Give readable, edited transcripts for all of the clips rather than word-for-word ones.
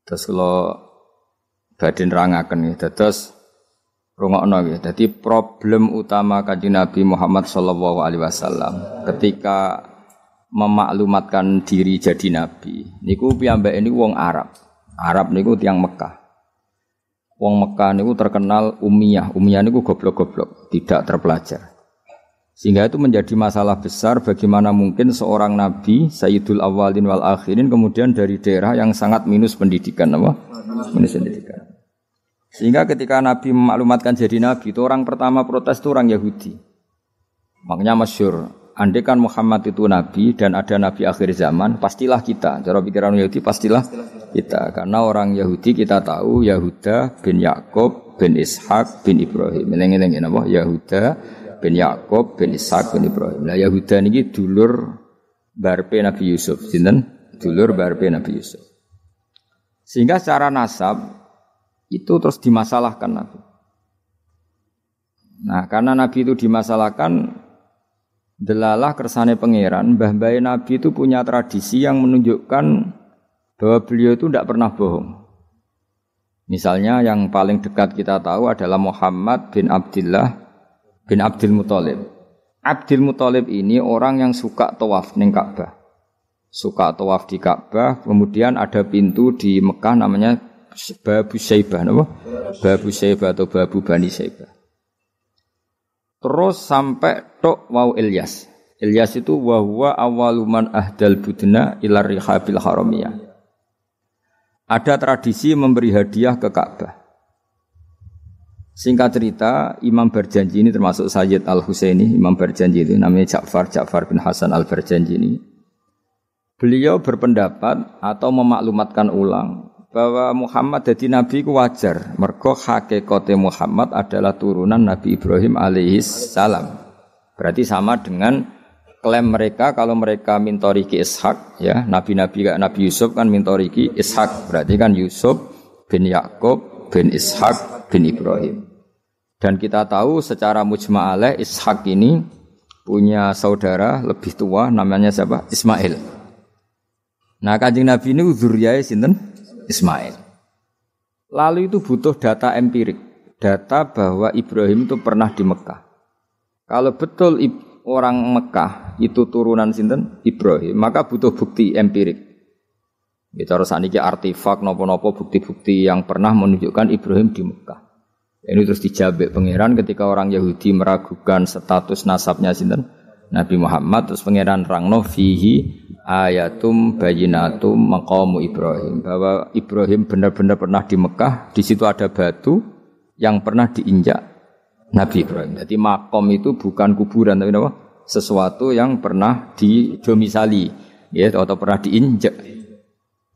Terus kalau badhe nerangaken nggih. Dados rungokno nggih. Dadi problem utama Kanjeng Nabi Muhammad sallallahu alaihi wasallam ketika memaklumatkan diri jadi nabi niku piyambake niku wong Arab. Arab niku tiyang Mekah. Wong Mekah niku terkenal ummiyah. Ummiyah niku goblok-goblok, tidak terpelajar. Sehingga itu menjadi masalah besar bagaimana mungkin seorang nabi Sayyidul Awwalin wal Akhirin kemudian dari daerah yang sangat minus pendidikan apa? Minus pendidikan. Sehingga ketika Nabi memaklumatkan jadi nabi itu orang pertama protes itu orang Yahudi. Makanya masyhur, andai kan Muhammad itu nabi dan ada nabi akhir zaman, pastilah kita. Cara pikiran Yahudi pastilah kita. Karena orang Yahudi kita tahu Yahuda bin Yakub bin Ishak bin Ibrahim. Eling-eling napa? Yahuda bin Yakub bin Ishak bin Ibrahim. Nah Yahuda niki dulur barpe Nabi Yusuf, sinten? Dulur barpe Nabi Yusuf. Sehingga secara nasab itu terus dimasalahkan Nabi. Nah, karena Nabi itu dimasalahkan, delalah kersane pangeran, mbah-mbah Nabi itu punya tradisi yang menunjukkan bahwa beliau itu tidak pernah bohong. Misalnya yang paling dekat kita tahu adalah Muhammad bin Abdullah bin Abdul Muthalib. Abdul Muthalib ini orang yang suka tawaf ning Ka'bah. Suka tawaf di Ka'bah, kemudian ada pintu di Mekah namanya Babu Syaibah, apa? Babu Syaibah atau Babu Bani Syaibah. Terus sampai tok wau Ilyas. Ilyas itu wa huwa awwaluman ahdal budna ila rihabil haramiyah. Ada tradisi memberi hadiah ke Ka'bah. Singkat cerita, Imam Barjanji ini termasuk Sayyid Al-Husaini, Imam Barjanji itu namanya Ja'far bin Hasan Al-Barjanji ini. Beliau berpendapat atau memaklumatkan ulang bahwa Muhammad jadi nabi ku wajar. Mergo hakikate Muhammad adalah turunan Nabi Ibrahim alaihis salam. Berarti sama dengan klaim mereka kalau mereka mintoriki Ishak, ya, nabi-nabi kayak Nabi Yusuf kan mintoriki Ishak. Berarti kan Yusuf bin Yakub bin Ishak bin Ibrahim. Dan kita tahu secara mujma' alaih Ishak ini punya saudara lebih tua namanya siapa? Ismail. Nah, Kanjeng Nabi ini dzurriyahe sinten? Ismail. Lalu itu butuh data empirik, data bahwa Ibrahim itu pernah di Mekah. Kalau betul orang Mekah itu turunan sinten Ibrahim, maka butuh bukti empirik. Kita harus saniki artefak nopo-nopo bukti-bukti yang pernah menunjukkan Ibrahim di Mekah. Ini terus dijabek pangeran ketika orang Yahudi meragukan status nasabnya sinten Nabi Muhammad, terus pangeran rangno fihi ayatum bayinatum maqamu Ibrahim, bahwa Ibrahim benar-benar pernah di Mekah. Di situ ada batu yang pernah diinjak Nabi Ibrahim. Jadi makom itu bukan kuburan tapi apa? Sesuatu yang pernah didomisali, ya, atau pernah diinjak.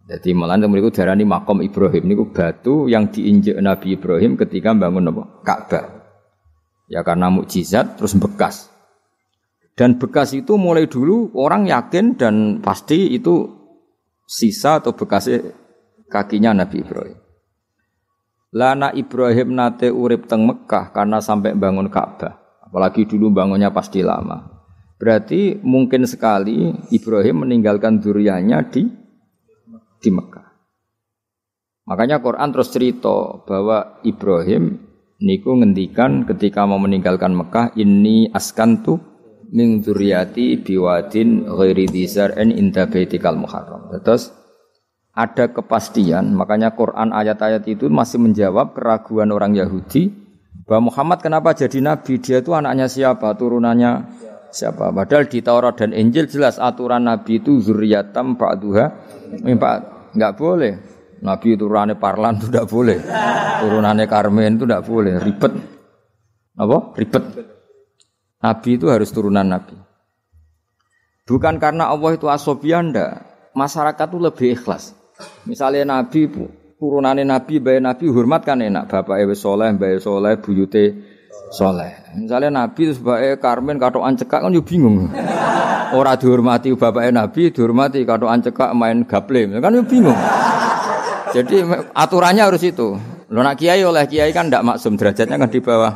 Jadi malah mereka darani makom Ibrahim niku batu yang diinjak Nabi Ibrahim ketika bangun apa? Ka'bah. Ya karena mukjizat terus bekas. Dan bekas itu mulai dulu orang yakin dan pasti itu sisa atau bekasnya kakinya Nabi Ibrahim. Lana Ibrahim nate urip teng Mekah karena sampai bangun Ka'bah. Apalagi dulu bangunnya pasti lama. Berarti mungkin sekali Ibrahim meninggalkan dzurriyyahnya di Mekah. Makanya Quran terus cerita bahwa Ibrahim niku ngendikan ketika mau meninggalkan Mekah, inni askantu min dzurriyyati biwadin ghairi dzar'in inda baitikal muharram. Terus ada kepastian, makanya Quran ayat-ayat itu masih menjawab keraguan orang Yahudi bahwa Muhammad kenapa jadi nabi, dia itu anaknya siapa, turunannya siapa. Padahal di Taurat dan Injil jelas aturan nabi itu dzurriyyatam ba'duha min ba'd. Enggak boleh nabi turunannya Parlan itu tidak boleh, turunannya Karmen itu tidak boleh, ribet. Apa? Ribet. Nabi itu harus turunan Nabi. Bukan karena Allah itu asobiah, ndak. Masyarakat itu lebih ikhlas. Misalnya Nabi, turunannya Nabi, bayi Nabi, hormat kan enak. Bapak Ewe Soleh, bayi Soleh, buyute Soleh. Misalnya Nabi, terus bayi Karmen, katokan cekak, kan juga bingung. Orang dihormati bapak Nabi, dihormati katokan cekak main gaple. Kan juga bingung. Jadi aturannya harus itu. Lo nak kiai oleh kiai kan ndak maksum, derajatnya kan di bawah.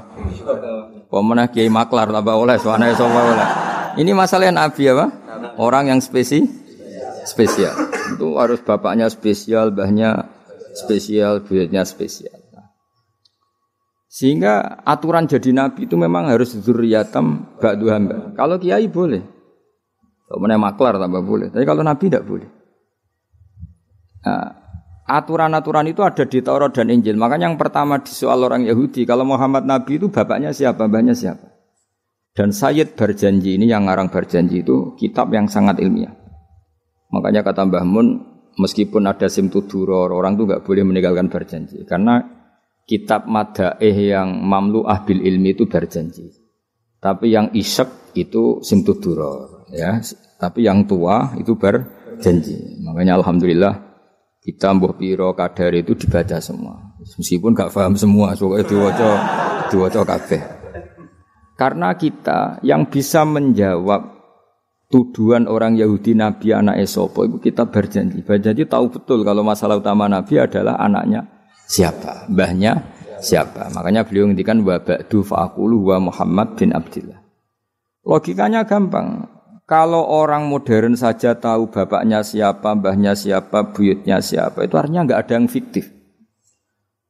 Pemenang kiai maklar tambah oleh suananya semua oleh. Ini masalah Nabi apa? Orang yang spesial. Itu harus bapaknya spesial, mbahnya spesial, buyutnya spesial. Sehingga aturan jadi nabi itu memang harus dzurriyatam ba'du hamba. Kalau kiai boleh. Kalau meneh maklar tambah boleh. Tapi kalau nabi tidak boleh. Nah, aturan-aturan itu ada di Taurat dan Injil. Makanya yang pertama di soal orang Yahudi, kalau Muhammad nabi itu bapaknya siapa, mbahnya siapa. Dan Sayyid Barjanji ini yang ngarang Barjanji itu kitab yang sangat ilmiah. Makanya kata Mbah Mun, meskipun ada simtuduror, orang itu enggak boleh meninggalkan Barjanji karena kitab madaih yang mamlu'ah bil ilmi itu Barjanji. Tapi yang isek itu simtuduror, ya. Tapi yang tua itu Barjanji. Makanya alhamdulillah kita mbuh piro kadar itu dibaca semua. Meskipun enggak paham semua, soalnya diwaca kabeh. Karena kita yang bisa menjawab tuduhan orang Yahudi Nabi anak Esopo itu kita Barjanji. Barjanji tahu betul kalau masalah utama Nabi adalah anaknya siapa, mbahnya siapa. Makanya beliau ngendikan wa ba'du fa'aqulu wa Muhammad bin Abdillah. Logikanya gampang. Kalau orang modern saja tahu bapaknya siapa, mbahnya siapa, buyutnya siapa, itu artinya enggak ada yang fiktif.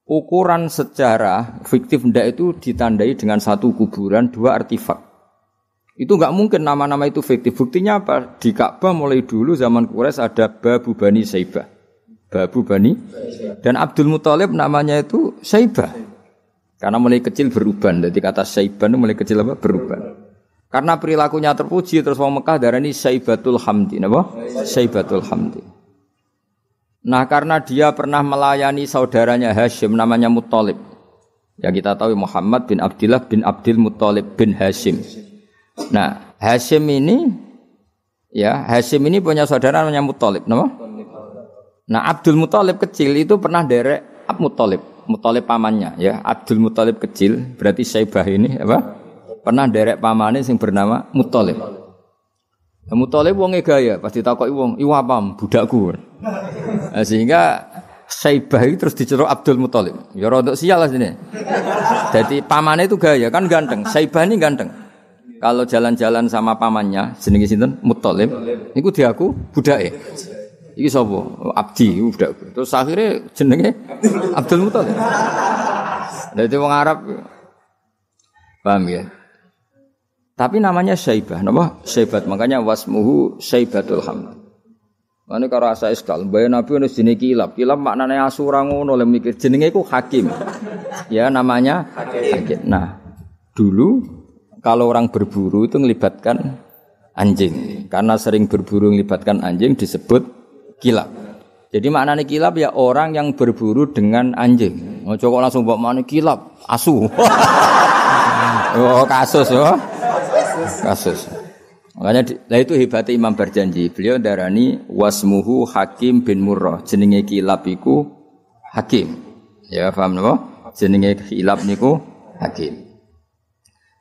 Ukuran sejarah fiktif ndak itu ditandai dengan satu kuburan, dua artefak. Itu enggak mungkin nama-nama itu fiktif. Buktinya apa? Di Ka'bah mulai dulu zaman Quraisy ada Babu Bani Saibah. Babu Bani dan Abdul Muthalib namanya itu Saibah. Karena mulai kecil beruban. Jadi kata Saibah itu mulai kecil apa? Beruban. Karena perilakunya terpuji terus wong Mekah darani Saibatul Hamdi, napa? Saibatul Hamdi. Nah, karena dia pernah melayani saudaranya Hashim namanya Muthalib. Ya kita tahu Muhammad bin Abdillah bin Abdul Muthalib bin Hashim. Nah, Hashim ini punya saudara namanya Muthalib, napa? Nah, Abdul Muthalib kecil itu pernah derek Muthalib pamannya, ya. Abdul Muthalib kecil, berarti Saibah ini apa? Pernah derek pamane sing bernama Muthalib. Nah, Muthalib wonge gaya, pasti takoki wong, "Iku apa, budakku?" Nah, sehingga Saibah itu terus diceluk Abdul Muthalib. Ya rodok sial lah sini. Jadi pamane itu gaya, kan ganteng. Saibah ini ganteng. Kalau jalan-jalan sama pamannya, jenenge sinten? Muthalib. Niku diaku budake. Iki sapa? Abdi budakku. Terus akhirnya jenenge Abdul Muthalib. Dadi wong Arab. Paham ya? Tapi namanya Saibah, napa? Saibat, makanya wasmuhu Saibatul Hamd. Mane karo asa iskal, mbaya Nabi ono jenenge Kilab. Kilab maknane asu ora ngono le mikir jenenge iku Hakim. Ya namanya Hakim. Nah, dulu kalau orang berburu itu melibatkan anjing. Karena sering berburu melibatkan anjing disebut kilab. Jadi maknanya kilab ya orang yang berburu dengan anjing. Ojo kok langsung mbok maknane kilab, asu. Oh, kasus yo. Kasus. Makanya itu hebatnya Imam Barjanji. Beliau darani wasmuhu Hakim bin Murrah. Jenenge kilab iku Hakim. Ya paham napa? Jenenge kilab niku Hakim.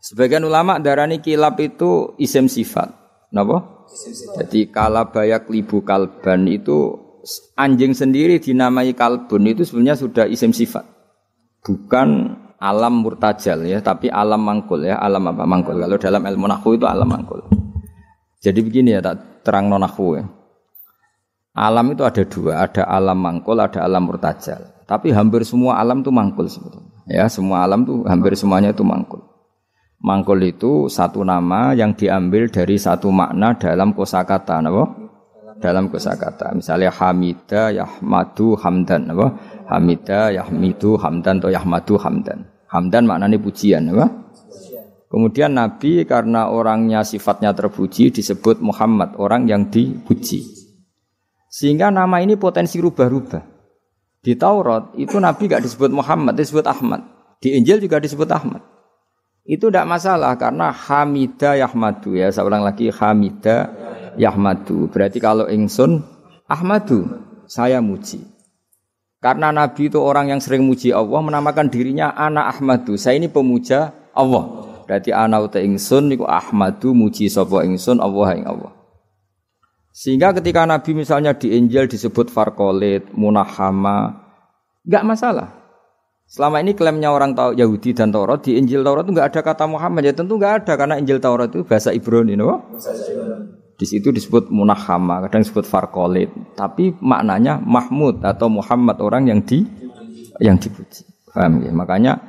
Sebagian ulama darani kilab itu isim sifat. Napa? Jadi kalabayak libu kalban itu anjing sendiri dinamai kalbun itu sebenarnya sudah isim sifat. Bukan alam murtajal ya, tapi alam mangkul ya. Alam apa? Mangkul. Kalau dalam ilmu nahwu itu alam mangkul. Jadi begini ya, tak terang nahwu ya. Alam itu ada dua, ada alam mangkul, ada alam murtajal. Tapi hampir semua alam itu mangkul sebetulnya. Ya, semua alam itu hampir semuanya itu mangkul. Mangkul itu satu nama yang diambil dari satu makna dalam kosakata, napa? Dalam kosakata. Misalnya Hamida, Yahmadu, Hamdan, napa? Hamida, Yahmidu, Hamdan atau Yahmadu, Hamdan. Hamdan maknanya pujian, napa? Kemudian Nabi karena orangnya sifatnya terpuji disebut Muhammad, orang yang dipuji. Sehingga nama ini potensi rubah-rubah. Di Taurat itu Nabi enggak disebut Muhammad, disebut Ahmad. Di Injil juga disebut Ahmad. Itu tidak masalah karena Hamida Yahmadu ya. Saya ulang lagi Hamida Yahmadu. Berarti kalau ingsun Ahmadu, saya muji. Karena Nabi itu orang yang sering muji Allah, menamakan dirinya Ana Ahmadu. Saya ini pemuja Allah. Berarti ana uta ingsun niku Ahmadu muji sapa ingsun Allah ing Allah. Sehingga ketika Nabi misalnya di Injil disebut Farqalit, Munahama, enggak masalah. Selama ini klaimnya orang Yahudi dan Taurat, di Injil Taurat itu enggak ada kata Muhammad. Ya tentu enggak ada karena Injil Taurat itu bahasa Ibrani, no? Di situ disebut munahama, kadang disebut farqolid, tapi maknanya Mahmud atau Muhammad, orang yang dipuji. Paham ya? Makanya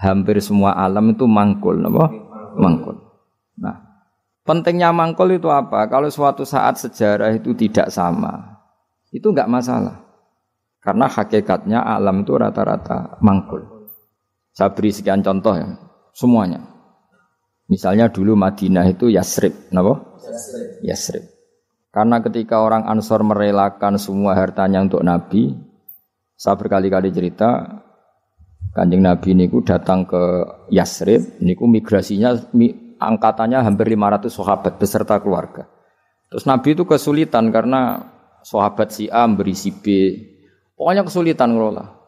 hampir semua alam itu mangkul, apa? Mangkul. Nah, pentingnya mangkul itu apa? Kalau suatu saat sejarah itu tidak sama, itu enggak masalah. Karena hakikatnya alam itu rata-rata mangkul. Saya beri sekian contoh ya, semuanya. Misalnya dulu Madinah itu Yasrib, kenapa? Yasrib. Karena ketika orang Ansor merelakan semua hartanya untuk Nabi, saya berkali-kali cerita, Kanjeng Nabi niku datang ke Yasrib, niku migrasinya angkatannya hampir 500 sahabat beserta keluarga. Terus Nabi itu kesulitan karena sahabat si A memberi si B, pokoknya kesulitan ngelola.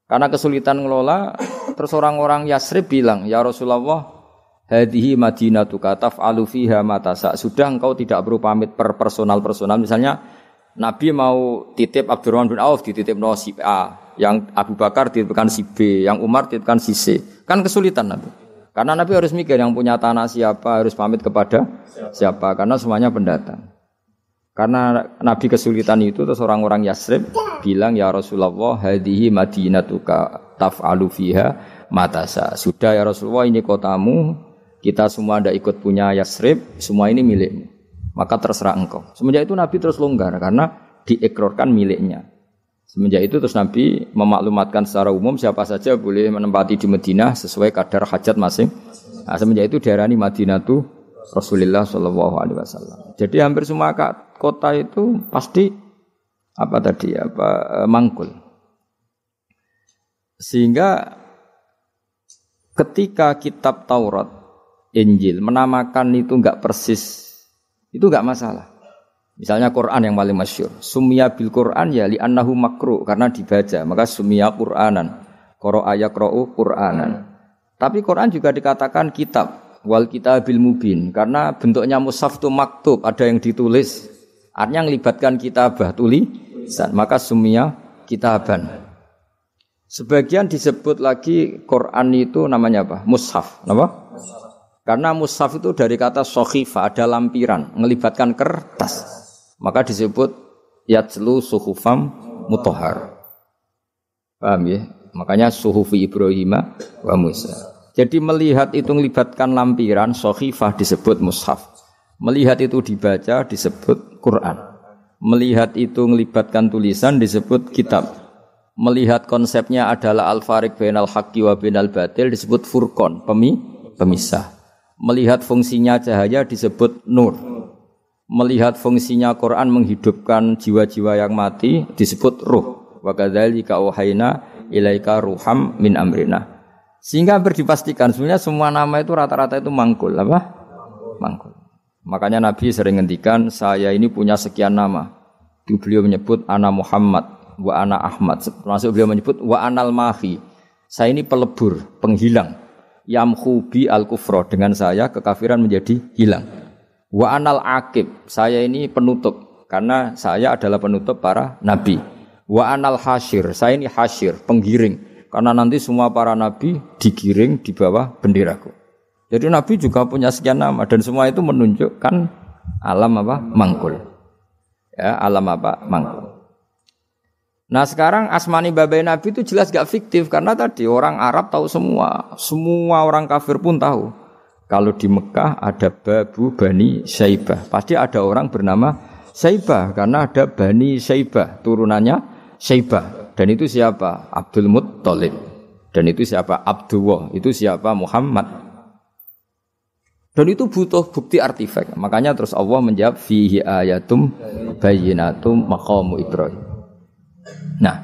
Karena kesulitan ngelola, terus orang-orang Yasrib bilang, "Ya Rasulullah, hadhihi madinatuka taf'alu fiha ma tasa." Sudah engkau tidak perlu pamit per personal. Misalnya Nabi mau titip Abdurrahman bin Auf dititipno si A, yang Abu Bakar dititipkan si B, yang Umar dititipkan si C. Kan kesulitan Nabi. Karena Nabi harus mikir yang punya tanah siapa, harus pamit kepada siapa, karena semuanya pendatang. Karena Nabi kesulitan itu, terus orang-orang Yasrib bilang, "Ya Rasulullah, hadhihi madinatuka taf'alu fiha ma tasa." Sudah ya Rasulullah, ini kotamu, kita semua ada ikut punya Yasrib, semua ini milikmu. Maka terserah engkau. Semenjak itu Nabi terus longgar karena diikrarkan miliknya. Semenjak itu terus Nabi memaklumatkan secara umum siapa saja boleh menempati di Madinah sesuai kadar hajat masing. Nah, semenjak itu diarani Madinatu Rasulullah sallallahu alaihi wasallam. Jadi hampir semua kota itu pasti mangkul. Sehingga ketika kitab Taurat, Injil menamakan itu enggak persis, itu enggak masalah. Misalnya Quran yang paling masyhur, summiya bil Quran ya li annahu makru, karena dibaca, maka summiya Qur'anan. Qara'a yaqra'u Qur'anan. Tapi Quran juga dikatakan kitab, wal kitabil mubin, karena bentuknya mushaf itu maktub, ada yang ditulis. Artinya melibatkan kitabah, tulisan, maka summiya kitaban. Sebagian disebut lagi Quran itu namanya apa? Mushaf, apa? Karena mushaf itu dari kata sokhifah, ada lampiran, melibatkan kertas. Maka disebut yatslu suhufam mutahhar. Paham ya? Makanya suhufi Ibrahim wa Musa. Jadi melihat itu melibatkan lampiran, sokhifah disebut mushaf. Melihat itu dibaca disebut Quran. Melihat itu melibatkan tulisan disebut kitab. Melihat konsepnya adalah al-fariq bainal haqqi wa bainal batil disebut furqan, pemisah. Melihat fungsinya cahaya disebut nur. Melihat fungsinya Quran menghidupkan jiwa-jiwa yang mati disebut ruh. Wa kadzalika auhayna ilaika ruham min amrina. Sehingga berdipastikan sebenarnya semua nama itu rata-rata itu mangkul, apa? Mangkul. Makanya Nabi sering ngendikan, saya ini punya sekian nama. Itu beliau menyebut ana Muhammad wa ana Ahmad. Termasuk beliau menyebut wa anal mahi. Saya ini pelebur, penghilang. Yamhu bi al-kufra, dengan saya kekafiran menjadi hilang. Wa anal aqib, saya ini penutup karena saya adalah penutup para nabi. Wa anal hasyir, saya ini hasyir, penggiring, karena nanti semua para nabi digiring di bawah benderaku. Jadi nabi juga punya sekian nama dan semua itu menunjukkan alam apa? Mangkul. Ya, alam apa? Mangkul. Nah sekarang asmani babai Nabi itu jelas gak fiktif karena tadi orang Arab tahu semua orang kafir pun tahu. Kalau di Mekah ada Babu Bani Syaibah, pasti ada orang bernama Syaibah karena ada Bani Syaibah, turunannya Syaibah. Dan itu siapa? Abdul Muttalib. Dan itu siapa? Abdullah. Itu siapa? Muhammad. Dan itu butuh bukti artefak. Makanya terus Allah menjawab fihi ayatum bayyinatum maqamu Ibrahim. Nah,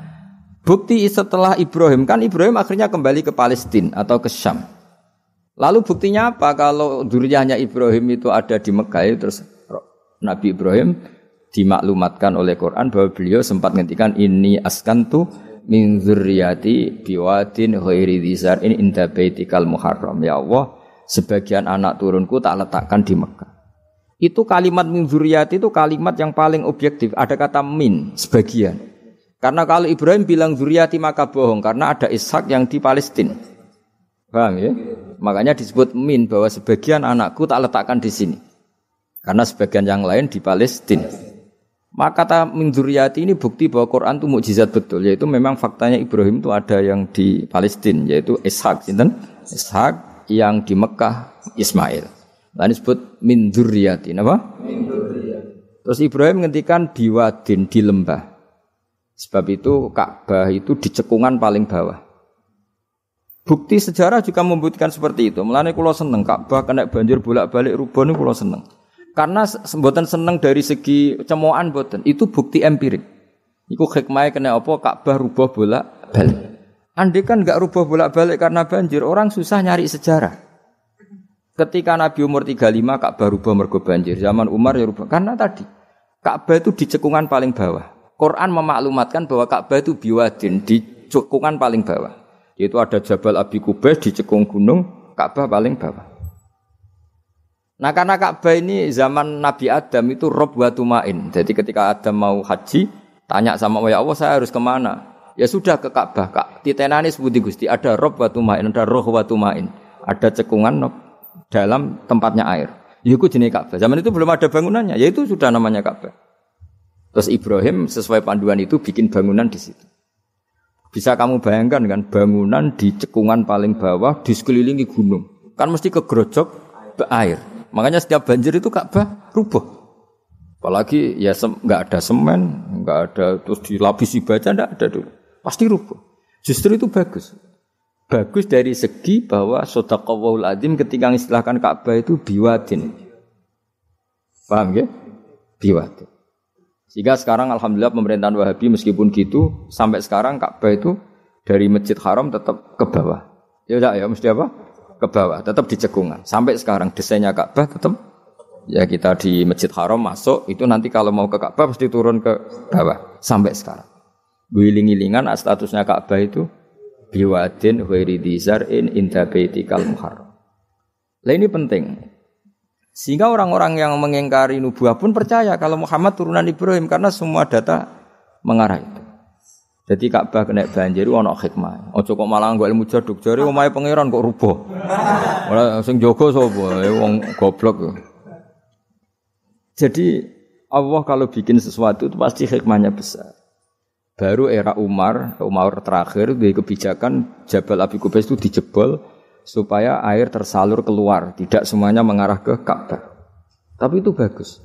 bukti setelah Ibrahim, kan Ibrahim akhirnya kembali ke Palestina atau ke Syam. Lalu buktinya apa kalau dzurriyyahnya Ibrahim itu ada di Mekah? Terus Nabi Ibrahim dimaklumatkan oleh Quran bahwa beliau sempat ngendikan inni askantu min dzurriyyati biwadin ghairi dzar'in inda baitikal muharram. Ya Allah, sebagian anak turunku tak letakkan di Mekah. Itu kalimat min dzurriyyati itu kalimat yang paling objektif. Ada kata min, sebagian. Karena kalau Ibrahim bilang dzurriyyati maka bohong karena ada Ishak yang di Palestina. Paham ya? Makanya disebut min bahwa sebagian anakku tak letakkan di sini. Karena sebagian yang lain di Palestina. Maka kata min dzurriyyati ini bukti bahwa Quran itu mukjizat betul, yaitu memang faktanya Ibrahim itu ada yang di Palestina, yaitu Ishak, Ishak yang di Mekah Ismail. Lalu disebut min dzurriyyati, apa? Min dzurriyyati. Terus Ibrahim ngendikan biwadin di lembah. Sebab itu Ka'bah itu di cekungan paling bawah. Bukti sejarah juga membuktikan seperti itu. Mulane kula seneng Ka'bah kena banjir bolak-balik rubuh niku kula seneng. Karena mboten seneng dari segi cemoan mboten, itu bukti empirik. Iku hikmahe kena apa Ka'bah rubah bolak-balik. Andai kan enggak rubah bolak-balik karena banjir, orang susah nyari sejarah. Ketika Nabi umur 35 Ka'bah rubah mergo banjir, zaman Umar ya rubah. Karena tadi Ka'bah itu di cekungan paling bawah. Quran memaklumatkan bahwa Ka'bah itu biwadin di cekungan paling bawah. Yaitu ada Jabal Abi Qubais di cekung gunung, Ka'bah paling bawah. Nah karena Ka'bah ini zaman Nabi Adam itu rob wa tumain. Jadi ketika Adam mau haji, tanya sama ya Allah saya harus kemana? Ya sudah ke Ka'bah. Titenane sebuti Gusti, ada rob wa tumain, ada roh wa tumain. Ada cekungan dalam tempatnya air. Itu jenis Ka'bah. Zaman itu belum ada bangunannya, ya itu sudah namanya Ka'bah. Terus Ibrahim sesuai panduan itu bikin bangunan di situ. Bisa kamu bayangkan kan bangunan di cekungan paling bawah di sekelilingi gunung. Kan mesti kegerojok air. Makanya setiap banjir itu Ka'bah rubuh. Apalagi ya enggak ada semen, enggak ada terus dilapisi baja, enggak ada dulu. Pasti rubuh. Justru itu bagus. Bagus dari segi bahwa shadaqallahul adzim ketika mengistilahkan Ka'bah itu biwadin. Paham ya? Biwadin. Sehingga sekarang alhamdulillah pemerintahan Wahabi meskipun gitu sampai sekarang Ka'bah itu dari Masjid Haram tetap ke bawah. Ya enggak ya mesti apa? Ke bawah, tetap di cekungan. Sampai sekarang desainnya Ka'bah tetap ya kita di Masjid Haram masuk itu nanti kalau mau ke Ka'bah pasti turun ke bawah sampai sekarang. Wiling-wilingan statusnya Ka'bah itu biwadin ghairi dzar'in inda baitikal muharram. Lah ini penting. Sehingga orang-orang yang mengingkari nubuah pun percaya kalau Muhammad turunan Ibrahim karena semua data mengarah itu. Jadi Ka'bah kena banjir ana hikmah. Aja kok malah nggo ilmu jaduk jare omahe pangeran kok rubuh. Ora sing jaga sapa? Wong goblok. Jadi Allah kalau bikin sesuatu itu pasti hikmahnya besar. Baru era Umar terakhir di kebijakan Jabal Abi Qubais itu dijebol supaya air tersalur keluar, tidak semuanya mengarah ke Ka'bah. Tapi itu bagus.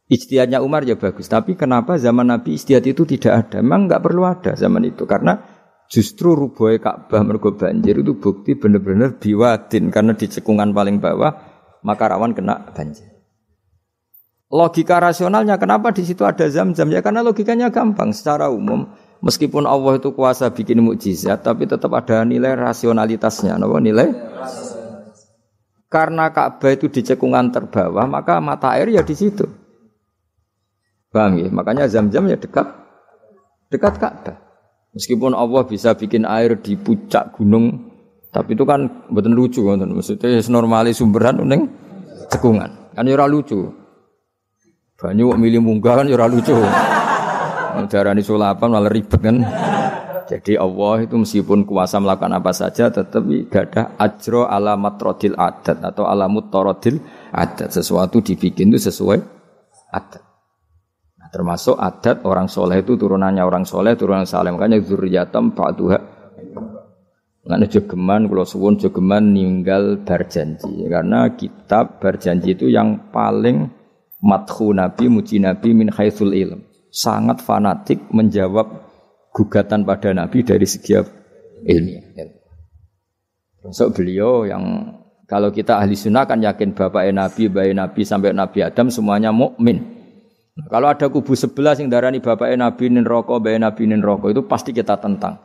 Ijtihadnya Umar ya bagus, tapi kenapa zaman Nabi ijtihad itu tidak ada? Memang enggak perlu ada zaman itu, karena justru rubuhnya Ka'bah mergo banjir itu bukti benar-benar biwadin, karena di cekungan paling bawah maka rawan kena banjir. Logika rasionalnya kenapa di situ ada Zam-Zam? Ya karena logikanya gampang, secara umum meskipun Allah itu kuasa bikin mukjizat, tapi tetap ada nilai rasionalitasnya, nilai karena Ka'bah itu di cekungan terbawah, maka mata air ya di situ. Paham ya? Makanya Zam-Zam ya dekat Ka'bah. Meskipun Allah bisa bikin air di puncak gunung, tapi itu kan mboten lucu ngoten. Maksudnya normali sumberan ning cekungan. Kan ya ora lucu. Banyu kok milih munggah kan ya ora lucu. Darani sulapan malah ribet kan. Jadi Allah itu meskipun kuasa melakukan apa saja tetap gadah ajro ala matrodil adat atau ala mutarodil adat. Sesuatu dibikin itu sesuai adat. Termasuk adat orang soleh itu turunannya orang soleh, turunan saleh. Makanya dzurriyyatam ba'duha. Ngene jogeman kula suwun jogeman ninggal berjanji. Karena kitab berjanji itu yang paling madhu Nabi, muji Nabi min haitsul ilm. Sangat fanatik menjawab gugatan pada Nabi dari segi ilmiah. Termasuk beliau yang kalau kita ahli sunnah kan yakin bapaknya Nabi, bayi Nabi sampai Nabi Adam semuanya mukmin. Kalau ada kubu sebelah yang darani bapaknya Nabi nin roko, bayi Nabi nin roko itu pasti kita tentang.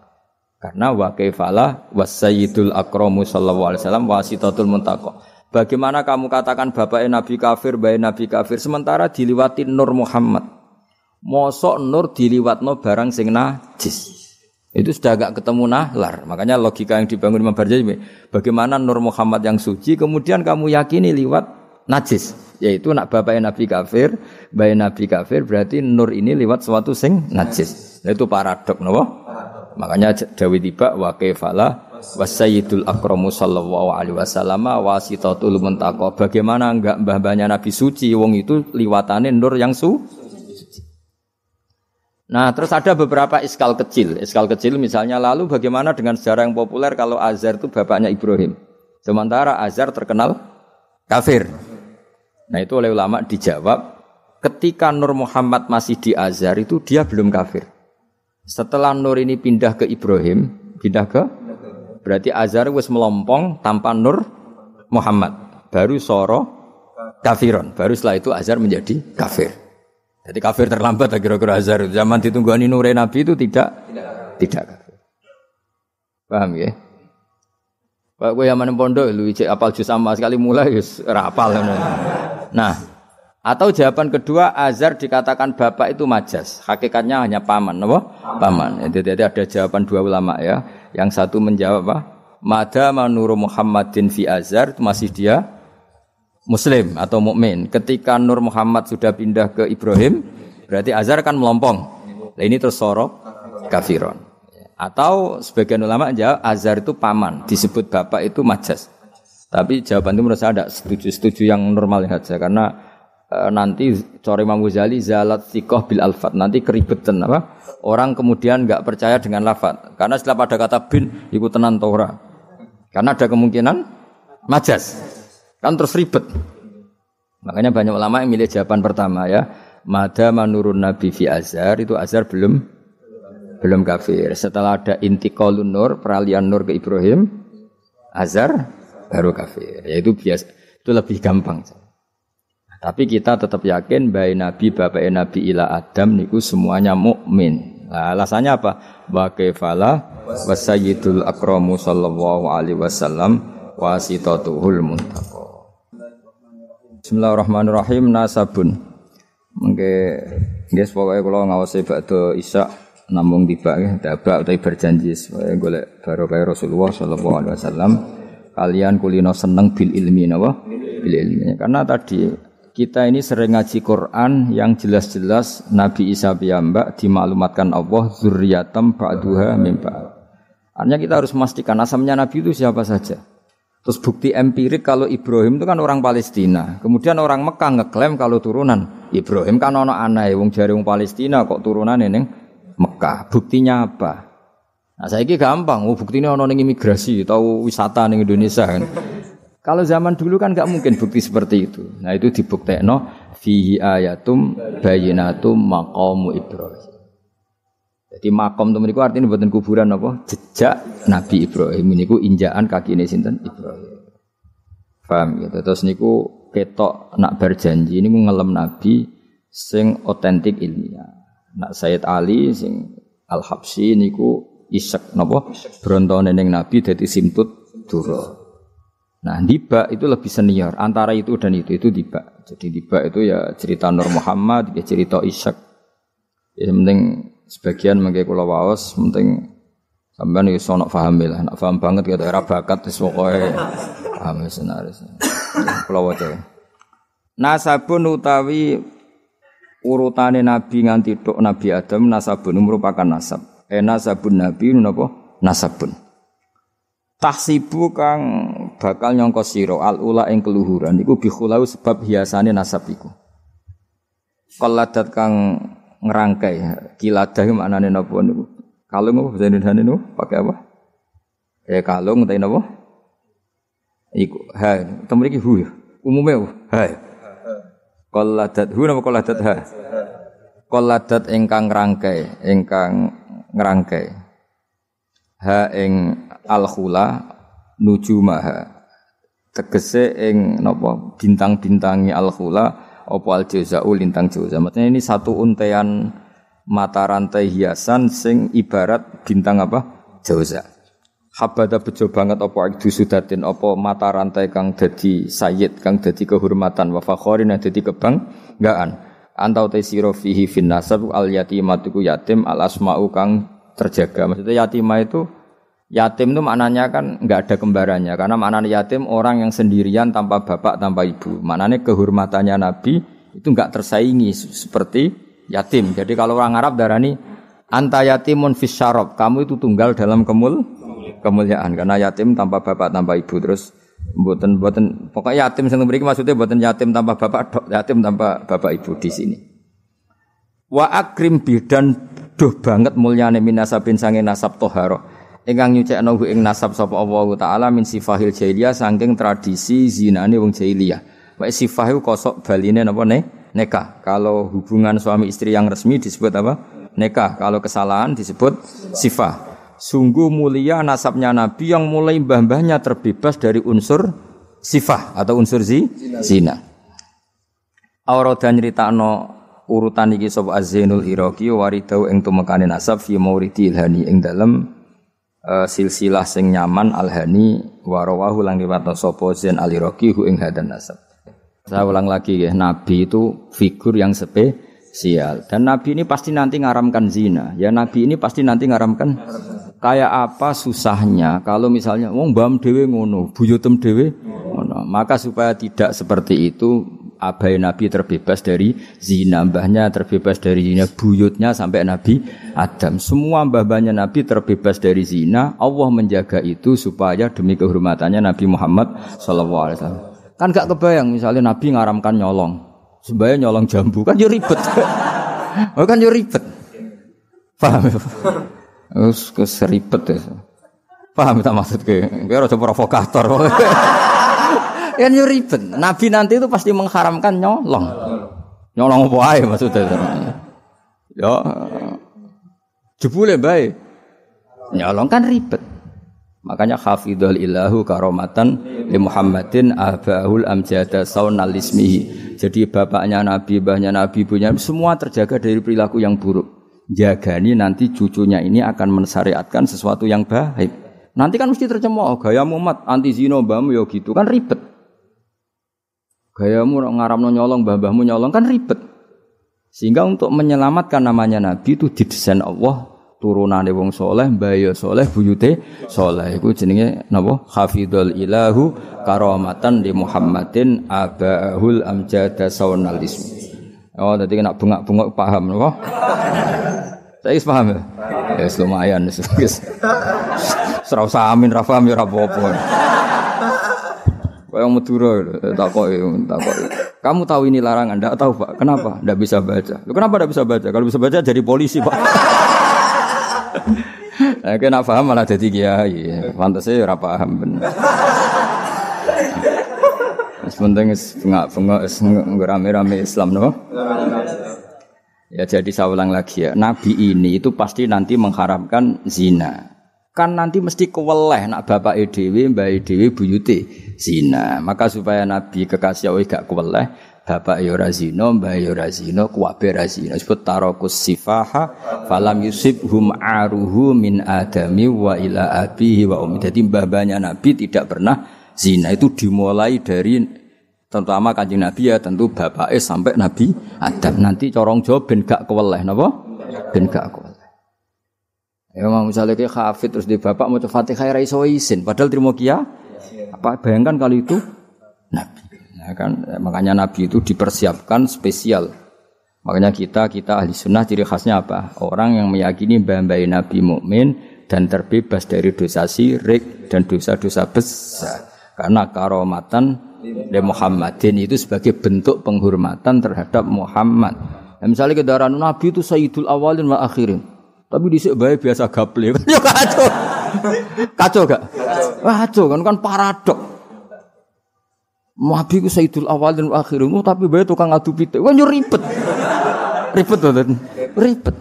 Karena wa kaifalah wasayyidul akramu sallallahu alaihi wasallam wasitatul muntaqo. Bagaimana kamu katakan bapaknya Nabi kafir, bayi Nabi kafir sementara diliwati Nur Muhammad. Mosok Nur diliwatno barang sing najis. Itu sudah agak ketemu nahlar. Makanya logika yang dibangun Imam Barjani, bagaimana Nur Muhammad yang suci kemudian kamu yakini liwat najis. Yaitu nak bapaknya Nabi kafir, bayi Nabi kafir, berarti nur ini lewat suatu sing najis. Nah, itu paradok, napa? Makanya Dawi tiba wa kaifalah Wasayyidul akramu sallallahu alaihi wasallam wasitatul muntaqa. Bagaimana enggak mbah-mbahnya Nabi suci wong itu liwatane nur yang suci. Nah, terus ada beberapa iskal kecil. Iskal kecil misalnya lalu bagaimana dengan sejarah yang populer kalau Azhar itu bapaknya Ibrahim. Sementara Azhar terkenal kafir. Nah, itu oleh ulama dijawab ketika Nur Muhammad masih di Azhar itu dia belum kafir. Setelah Nur ini pindah ke Ibrahim, berarti Azhar wis melompong tanpa Nur Muhammad. Baru soro kafiron. Baru setelah itu Azhar menjadi kafir. Jadi kafir terlambat kira-kira Azhar. Zaman ditunggani Nur Nabi itu tidak kafir. Paham ya? Pak gue yang mana pondok lu cek apal juz amma sekali mulai wis ora apal. Nah, atau jawaban kedua Azhar dikatakan bapak itu majas, hakikatnya hanya paman, apa? Paman. Jadi ada jawaban dua ulama ya. Yang satu menjawab apa? Madama Nur Muhammadin fi Azhar itu masih dia muslim atau mukmin. Ketika Nur Muhammad sudah pindah ke Ibrahim, berarti Azhar kan melompong. Nah, ini terus sorok kafiron. Atau sebagian ulama menjawab Azhar itu paman, disebut bapak itu majas. Tapi jawaban itu menurut saya tidak setuju yang normal saja karena nanti cara Imam Ghazali zalat thiqah bil alfat, nanti keribetan apa? Orang kemudian enggak percaya dengan lafaz. Karena setelah pada kata bin iku tenan ta ora. Karena ada kemungkinan majas. Kan terus ribet. Makanya banyak ulama yang milih jawaban pertama ya. Madama nurun nabi fi Azhar, itu Azhar belum kafir. Setelah ada intiqalun nur, peralihan nur ke Ibrahim, Azhar baru kafir. Ya itu biasa, itu lebih gampang. Tapi kita tetap yakin bahwa Nabi bapak Nabi ila Adam niku semuanya mukmin. Nah, alasannya apa? Wa kaifala wasayyidul akramu sallallahu alaihi wasallam wasitatuhul muntaqa. Bismillahirrahmanirrahim. Nasabun. Mengke nggih pokoke kula ngawasi badhe Isya namung tiba nggih dabak utawi berjanji supaya golek barokah Rasulullah sallallahu alaihi wasallam kalian kulino seneng bil ilmi napa? Bil ilmi. Karena tadi kita ini sering ngaji Quran yang jelas-jelas Nabi Isa piyambak dimaklumatkan Allah zurriyatam ba'duha min ba'd. Artinya kita harus memastikan asalnya Nabi itu siapa saja. Terus bukti empirik kalau Ibrahim itu kan orang Palestina. Kemudian orang Mekah ngeklaim kalau turunan Ibrahim kan ana anae wong jare wong Palestina kok turunane ning Mekah. Buktinya apa? Nah, saiki gampang, buktinya ana ning imigrasi atau wisata ning Indonesia kan. Kalau zaman dulu kan enggak mungkin bukti seperti itu. Nah, itu dibuktekno fihi ayatum bayyinatum maqamu Ibrahim. Jadi makom itu meniku artinya mboten kuburan apa? Jejak Nabi Ibrahim niku injakan kakine sinten Ibrahim. Paham gitu. Terus niku ketok nak berjanji niku ngelem Nabi sing otentik ilmiah. Nak Sayyid Ali sing Al-Habsyi niku isek napa? Brontone ning Nabi dadi simtut dura. Nah, Diba itu lebih senior antara itu dan itu Diba. Jadi Diba itu ya cerita Nur Muhammad, ya cerita Ishak. Ya penting sebagian mengke kula waos, penting sampean iso nak paham lah, nak paham banget kata era bakat wis pokoke paham senaris. Kula waca. Nasabun utawi urutane nabi nganti tok Nabi Adam nasabun merupakan nasab. Nasabun nabi napa? Nasabun. Tahsibu kang bakal nyangka sira al-ula ing keluhuran iku bikhulau sebab hiasane nasab iku. Qalladat kang ngerangkai kiladah maknane napa niku? Kalung apa bahasa Indonesia niku? Pakai apa? Kalung utawa napa? Iku ha, temu iki hu. Umume ha. Qalladat hu napa qalladat ha? Qalladat ingkang ngerangkai. Ha ing al-khula nujumaha tegese ing napa bintang-bintangi al-khula apa al-jauza'u lintang jauza. Maksudnya ini satu untean mata rantai hiasan sing ibarat bintang apa? Jauza. Habada bejo banget apa ikdu sudatin apa mata rantai kang dadi sayyid kang dadi kehormatan wa fakhorin dadi kebanggaan. Antau tasira fihi fin nasab al yatimatu yatim al asma'u kang terjaga. Maksudnya yatimah itu yatim itu maknanya kan enggak ada kembarannya karena maknanya yatim orang yang sendirian tanpa bapak tanpa ibu. Maknanya kehormatannya Nabi itu enggak tersaingi seperti yatim. Jadi kalau orang Arab darani anta yatimun fis syarab, kamu itu tunggal dalam Kemuliaan karena yatim tanpa bapak tanpa ibu terus mboten pokoknya yatim sing mriki maksudnya mboten yatim tanpa bapak, yatim tanpa bapak ibu di sini. Wa akrim bidan duh banget mulyane minasabin sange nasab toharo. Ingkang nyucekno ing nasab sapa Allah taala min sifahil jahiliyah saking tradisi zinane wong jahiliyah. Wae sifah iku kosok baline napa nikah. Kalau hubungan suami istri yang resmi disebut apa? Nikah. Kalau kesalahan disebut sifah. Sungguh mulia nasabnya Nabi yang mulai mbah-mbahnya terbebas dari unsur sifah atau unsur zina. Aurada nyritakno urutan iki sapa Az-Zainul Iraqi waridau ing tumekane nasab fi mauridil hani ing dalem silsilah sing nyaman al-hani wa rawahu lan riwayat sapa Zain al-Iraqi hu ing hadan nasab. Saya ulang lagi ya, Nabi itu figur yang spesial dan Nabi ini pasti nanti ngaramkan zina. Ya Nabi ini pasti nanti ngaramkan. Kayak apa susahnya kalau misalnya wong mbam dhewe ngono, buyutem dhewe ngono. Maka supaya tidak seperti itu, abai Nabi terbebas dari zina, mbahnya terbebas dari zina, buyutnya sampai Nabi Adam. Semua mbah-mbahnya Nabi terbebas dari zina. Allah menjaga itu supaya demi kehormatannya Nabi Muhammad sallallahu alaihi wasallam. Kan gak kebayang misalnya Nabi ngaramkan nyolong. Sebaya nyolong jambu kan yo ribet. Oh kan yo ribet. Paham? Keseribet ya. Paham tak maksudnya? Kira aja provokator. Ya ribet. Nabi nanti itu pasti mengharamkan nyolong. Nyolong apa ae maksudnya? Ya jebule bae. Nyolong kan ribet. Makanya hafidhul ilahu karomatan li Muhammadin abahul amjada saunal ismihi. Jadi bapaknya Nabi, mbahnya Nabi, ibunya semua terjaga dari perilaku yang buruk. Jagani nanti cucunya ini akan mensyariatkan sesuatu yang baik. Nanti kan mesti tercemooh gaya Muhammad anti zina mbahmu ya gitu kan ribet. Gayamu ngaramno nyolong mbah-mbahmu nyolong kan ribet. Sehingga untuk menyelamatkan namanya Nabi itu didesain Allah turunane wong soleh, mbaya soleh, buyute soleh. Iku jenenge napa? Hafidhul ilahu karamatan li Muhammadin abahul amjada saunal ismi. Oh, tadi kena bengak-bengok paham napa? Saya paham ya? Ya lumayan wis. Serau samin ra paham ya ora apa-apa. Kayak Madura takoki. Kamu tahu ini larangan? Enggak tahu, Pak. Kenapa? Enggak bisa baca. Loh, kenapa enggak bisa baca? Kalau bisa baca jadi polisi, Pak. Nah, kena paham malah jadi kiai. Pantasnya ora paham bener. Sementing bengak-bengok rame-rame Islam no. Ya jadi saya ulang lagi ya. Nabi ini itu pasti nanti mengharamkan zina. Kan nanti mesti keweleh nak bapak dhewe, mbah dhewe buyute zina. Maka supaya Nabi kekasih Allah gak keweleh, bapak ya ora zina, mbah ya ora zina, kuwabe ora zina. Disebut tarakus sifaha falam yusibhum aruhu min adami wa ila abihi wa ummi. Jadi mbah-mbahnya Nabi tidak pernah zina. Itu dimulai dari terutama Kanjeng Nabi ya tentu bapake sampai Nabi Adam. Nanti corong Jawa ben gak keweleh napa? Ben gak keweleh. Ya mau misalnya kayak hafid terus di bapak mau Fatihah ra iso isin padahal trimo kia. Apa bayangkan kali itu Nabi. Nah, kan makanya Nabi itu dipersiapkan spesial. Makanya kita ahli sunnah ciri khasnya apa? Orang yang meyakini mbah-mbah Nabi mukmin dan terbebas dari dosa syirik dan dosa-dosa besar. Karena karomatan Muhammadin itu sebagai bentuk penghormatan terhadap Muhammad. Nah, misalnya kendaraan Nabi itu Sayyidul Awalin wal Akhirin. Tapi dhisik bae biasa gaple. Yo kacau. Kacau gak? Kacau kan paradok. Nabi ku Sayyidul Awalin wal Akhirin tapi bae tukang adu pitik. Kan yo ribet. Ribet to, ribet.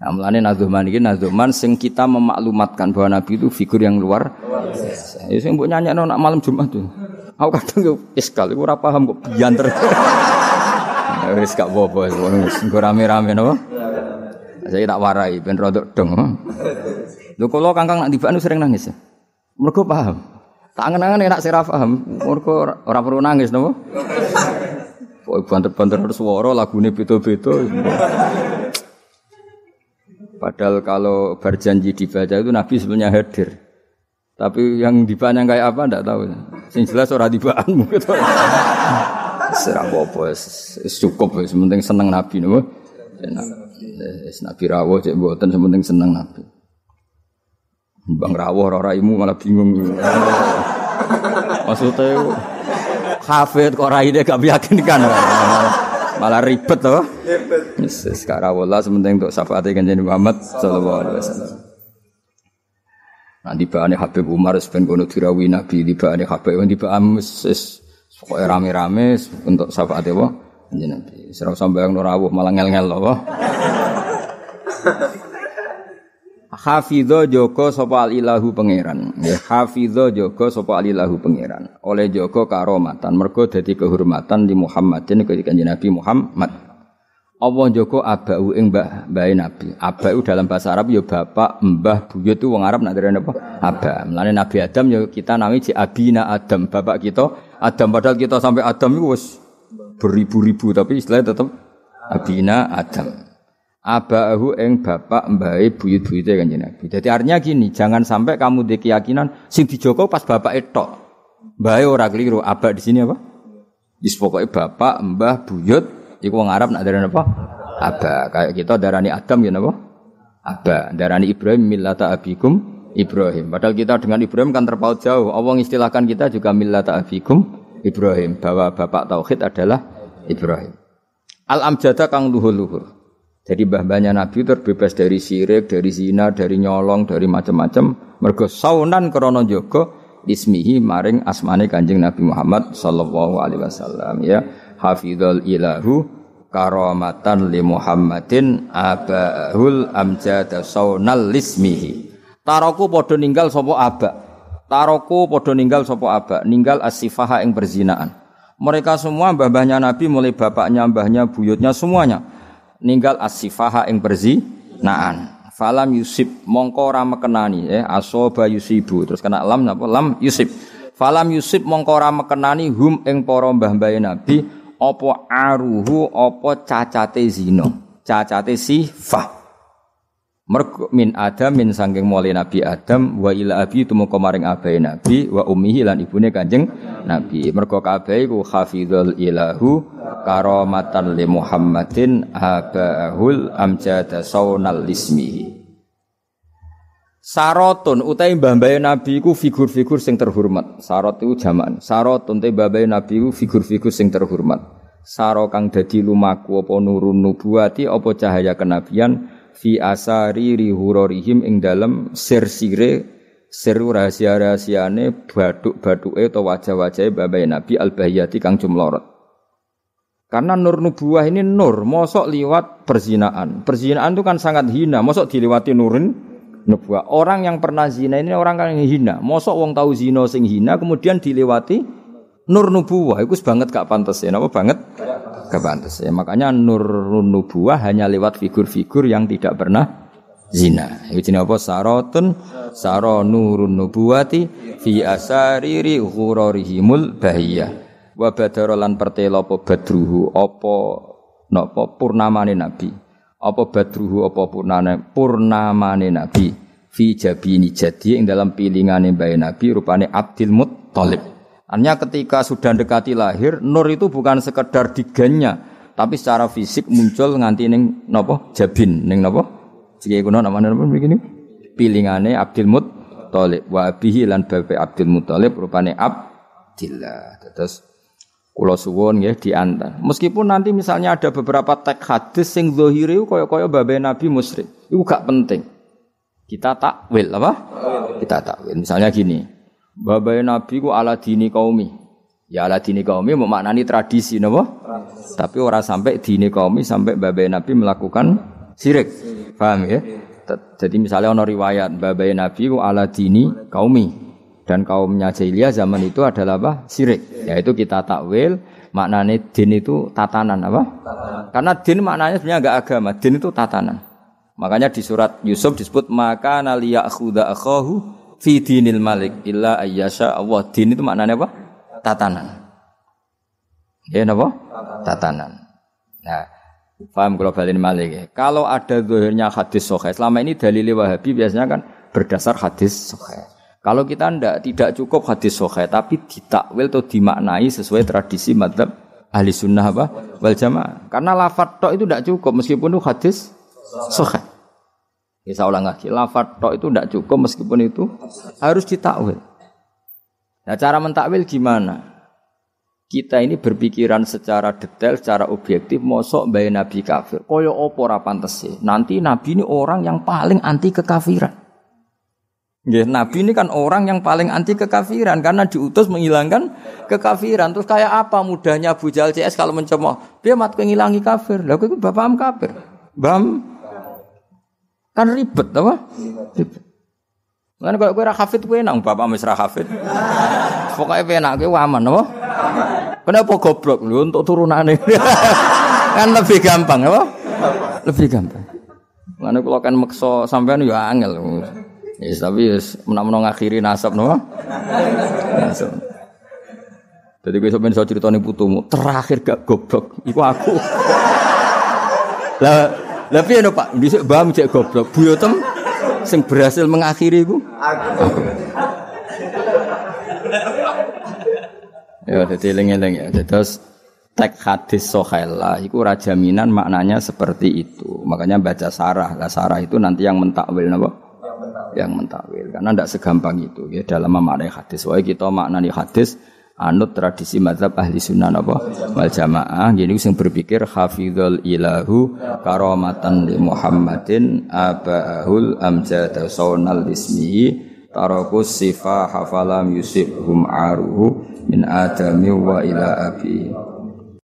Nah, mulane nazuman iki nazuman sing kita memaklumatkan bahwa Nabi itu figur yang luar biasa. Ya sing mbok nyanyakno nak malam Jumat tuh. Aku kadang yo iskal iku ora paham kok bianter. Wis gak apa-apa, nggo rame-rame napa? Saya tak warai ben rodok dong. Lho kula Kangkang nak tibaan sering nangis. Mergo paham. Tak angen-angen enak sira paham. Mergo ora perlu nangis napa? Kok banter-banter suara lagune beda-beda. Padahal kalau berjanji dibaca itu Nabi sebenarnya hadir. Tapi yang dibaan yang kayak apa enggak tahu. Sing jelas ora dibaanmu gitu. Serah apa cukup wis penting seneng Nabi napa. Nabi rawuh cek mboten sementing seneng Nabi. Bang rawuh ora raimu malah bingung. Maksudnya hafid kok raine gak meyakinkan. Malah ribet to. Ribet. Sekarang Allah sementing untuk syafaat Kanjeng Muhammad sallallahu alaihi wasallam. Nah dibane Habib Umar ben kono dirawi Nabi dibane Habib dibane pokoke rame-rame untuk syafaat apa Kanjeng Nabi. Ora sambayang rawuh malah ngel-ngel to. Hafidho joko sapa alilahu pangeran. Ya hafidho joko sapa alilahu pangeran. Oleh joko karomatan mergo dadi kehormatan di Muhammadin ketika Kanjeng Nabi Muhammad. Allah joko abau ing mbahe Nabi. Abau dalam bahasa Arab ya bapak, mbah, buyut itu wong Arab nak derene apa? Aba. Mulane Nabi Adam ya kita nami ji abina Adam, bapak kita Adam padahal kita sampai Adam itu wis beribu-ribu tapi istilahnya tetap abina Adam. Abahu ing bapak mbahe buyut-buyute Kanjeng Nabi. Dadi artinya gini, jangan sampai kamu di keyakinan sing dijogo pas bapak tok. Mbahe ora keliru, aba di sini apa? Wis pokoke bapak, mbah, buyut iku wong Arab nak darani apa? Aba. Kayak kita darani Adam ya napa? Aba. Darani Ibrahim millata abikum Ibrahim. Padahal kita dengan Ibrahim kan terpaut jauh. Allah istilahkan kita juga millata abikum Ibrahim, bahwa bapak tauhid adalah Ibrahim. Al-amjada kang luhur-luhur. Jadi mbah-mbahnya Nabi terbebas dari syirik, dari zina, dari nyolong, dari macam-macam. Mergo saunan krana jaga ismihi maring asmane Kanjeng Nabi Muhammad sallallahu alaihi wasallam ya. Hafizul ilahu karamatan li Muhammadin abahul amjad saunal lismihi. Taroku padha ninggal sapa aba. Taroku padha ninggal sapa aba, ninggal as-sifaha ing perzinaan. Mereka semua mbah-mbahnya Nabi mulai bapaknya, mbahnya, buyutnya semuanya ninggal as-sifaha ing perzinaan. Falam yusib mongko ora mekenani asoba yusibu terus kena lam napa lam yusib. Falam yusib mongko ora mekenani hum ing para mbah-mbahe Nabi apa aruhu apa cacate zina, cacate sifah. Mergo min Adam min sangking mulai Nabi Adam wa ila abi tumeka maring abahe Nabi wa ummihi lan ibune Kanjeng Nabi. Mergo kabeh iku hafizul ilahu karamatan li Muhammadin abahul amjada saunal ismihi. Sarotun utahe mbah-mbahe Nabi iku figur-figur sing terhormat. Sarot iku jamak. Sarotun te mbah-mbahe Nabi iku figur-figur sing terhormat. Saro kang dadi lumaku apa nurun nubuwati apa cahaya kenabian fi asari rihurorihim ing dalem sir-sire sir rahasia-rahasiane bathuk-bathuke utawa wajah-wajahe mbah-mbahe Nabi al-bahiyati kang jumlorot. Karena nur nubuwah ini nur, mosok liwat perzinaan. Perzinaan itu kan sangat hina, mosok dilewati nurin nubuwah. Orang yang pernah zina ini orang yang hina. Mosok wong tahu zina sing hina kemudian dilewati nur nubuwah. Iku banget gak pantes ya, napa banget? Gak pantes ya. Makanya nur nubuwah hanya lewat figur-figur yang tidak pernah zina. Iku jenenge apa? Sarotun saro nurun nubuwati fi asariri ghurarihimul bahiyah. Wa badara lan pertela apa badruhu apa napa purnamane nabi apa badruhu apa purnamane nabi fi jabini jadi ing dalam pilingane bae nabi rupane Abdul Muttalib. Artinya ketika sudah dekati lahir nur itu bukan sekedar digannya tapi secara fisik muncul nganti ning napa jabin ning napa iki kuno namane napa begini pilingane Abdul Muttalib wa bihi lan bae Abdul Muttalib rupane Abdillah. Terus kula suwun nggih diantar. Meskipun nanti misalnya ada beberapa teks hadis sing zahire kaya-kaya babe Nabi musyrik. Iku gak penting. Kita takwil apa? Kita takwil. Misalnya gini. Babe Nabi ku ala dini qaumi. Ya ala dini qaumi memaknani tradisi napa? Tapi ora sampai dini qaumi sampai babe Nabi melakukan syirik. Paham ya? Jadi misalnya ana riwayat babe Nabi ku ala dini qaumi. Dan kaumnya jahiliyah zaman itu adalah apa? Syirik. Yaitu kita takwil maknanya din itu tatanan apa? Tatanan. Karena din maknanya sebenarnya enggak agama, din itu tatanan. Makanya di surat Yusuf disebut maka naliyakhudha akhahu fi dinil malik illa ayyasha Allah. Din itu maknanya apa? Tatanan. Ya napa? Tatanan. Nah, paham kalau balin malik ya. Kalau ada zahirnya hadis sahih, selama ini dalil Wahabi biasanya kan berdasar hadis sahih. Kalau kita tidak cukup hadis sahih tapi ditakwil atau dimaknai sesuai tradisi mazhab ahli sunnah apa wal jamaah. Karena lafadz tok itu tidak cukup meskipun itu hadis sahih. Bisa ulang lagi, lafadz tok itu tidak cukup meskipun itu harus ditakwil. Nah, cara mentakwil gimana? Kita ini berpikiran secara detail, secara objektif, mosok bae nabi kafir. Kaya apa ora pantese? Nanti nabi ini orang yang paling anti kekafiran. Nggih, nabi ini kan orang yang paling anti kekafiran karena diutus menghilangkan kekafiran. Terus kayak apa mudahnya Abu Jahal CS kalau mencemooh? Dia mat ngilangi kafir. Lah kowe bapakam kafir. Bam kan ribet apa? Ribet. Kan kalau kowe ra hafid kowe nang bapak wis ra hafid. Pokoke penak kowe aman apa? Kenapa goblok lho untuk turunane? Kan lebih gampang apa? Lebih gampang. Ngene kula kan meksa sampean ya angel. Yes, tapi wis menawa ngakhiri nasab napa? Nasab. Dadi kowe sampeyan iso critane putumu, terakhir gak goblok iku aku. Lah piye no Pak? Dhisik mbah cek goblok. Buyotem sing berhasil mengakhiri iku aku. Ya, dadi eling-eling ya. Terus teks hadis sahihlah iku ora jaminan maknanya seperti itu. Makanya baca sarah. Lah sarah itu nanti yang mentakwil napa? Yang mentakwil. Karena ndak segampang itu ya dalam memaknai hadis. Wae kita maknani hadis anut tradisi mazhab ahli sunnah apa? Wal jamaah. Jadi sing berpikir hafizul ilahu karamatan li Muhammadin abaahul amjad saunal ismihi tarakus sifah hafalam yusibhum aruhu min adami wa ila abi